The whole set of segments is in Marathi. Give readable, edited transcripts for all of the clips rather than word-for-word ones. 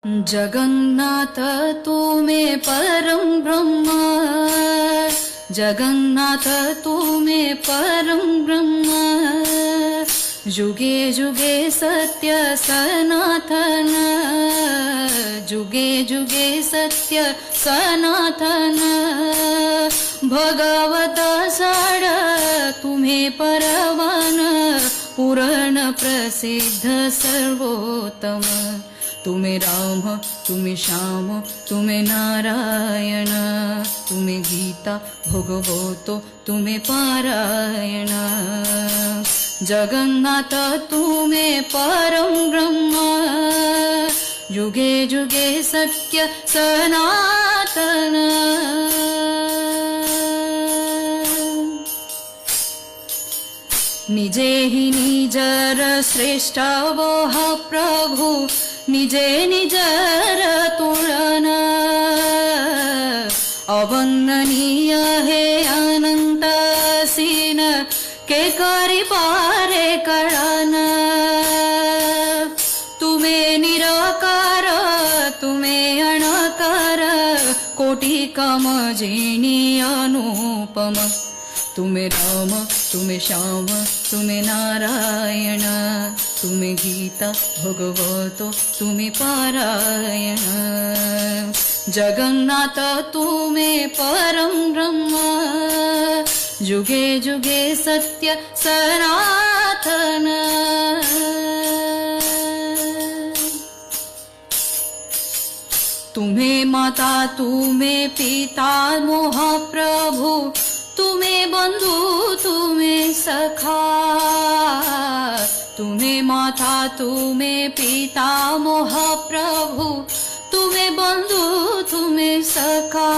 जगन्नाथ तू में परम ब्रह्म, जगन्नाथ तू में परम ब्रह्म, जुगे जुगे सत्य सनातन, जुगे जुगे सत्य सनातन, भगवत साड तुम्हें परवान, पूर्ण प्रसिद्ध सर्वोत्तम, तुम्हें राम तुम्हें श्याम तुम्हें नारायण, तुम्हें गीता भगवतो तुम्हें पारायण, जगन्नाथ तुम्हें परम ब्रह्म, जुगे जुगे सत्य सनातन, निजे ही निजर श्रेष्ठ वोह प्रभु, निजे निजर तुलना, अवंदनीय है अनंत सीन, के करी पारे कळन, तुम्हें निराकार तुम्हें अणकार, कोटि कमजिनी अनुपम, तुम्हें राम तुम्हें श्याम तुम्हें नारायण, तुम्हें गीता भगवतो तुम्हें पारायण, जगन्नाथ तुम्हें परम ब्रह्म, जुगे जुगे सत्य सनातन, तुम्हें माता तुम्हें पिता मोह प्रभु, तुम्हें बंधु तुम्हें सखा, तुम्हें माता तुम्हें पिता मोह प्रभु, तुम्हें बंधु तुम्हें सखा,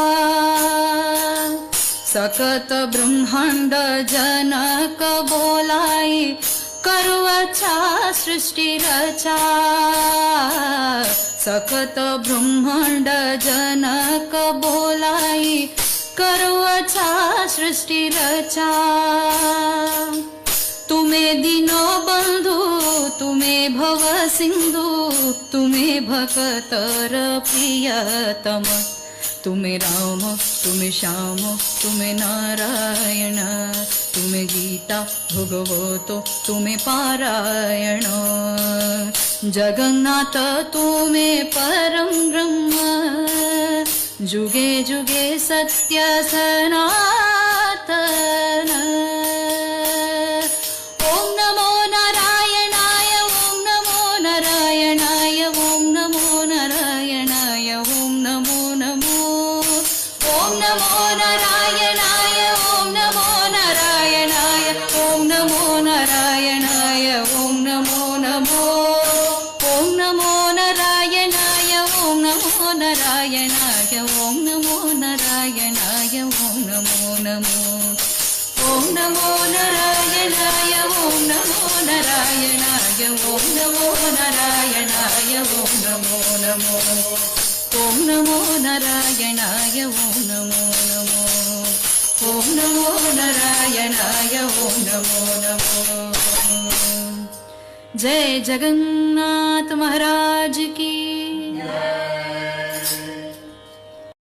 सकत ब्रह्मांड जनक बोलाई, करो अच्छा सृष्टि रचा, सकत ब्रह्मांड जनक बोलाई, करो अच्छा सृष्टि रचा, तुम्हें दीनो बंधु तुम्हें भव सिंधु, तुम्हें भक्तर प्रियतम, तुम्हें राम तुम्हें श्याम तुम्हें नारायण, तुम्हें गीता भगवतो तुम्हें पारायण, जगन्नाथ तुम्हें परम ब्रह्म, जुगे जुगे सत्य सनातन, ओम नमो नारायणाय ओम नमो नारायणाय ओम नमो नारायणाय ओम नमो नमो, ओम नमो नारायणाय ओम नमो नारायणाय ओम नमो नारायणाय ओम नमो नमो, ओम नमो नारायणाय ओम नमो नारायणाय ओम नमो नारायणाय ओम नमो नमो, ओम नमो नारायणाय ओम नमो नारायणाय ओम नमो नारायणाय ओम नमो नमो, ओम नमो नारायणाय ओम नमो नमो, ओम नमो नारायणाय ओम नमो नमो, जय जगन्नाथ महाराज की जय।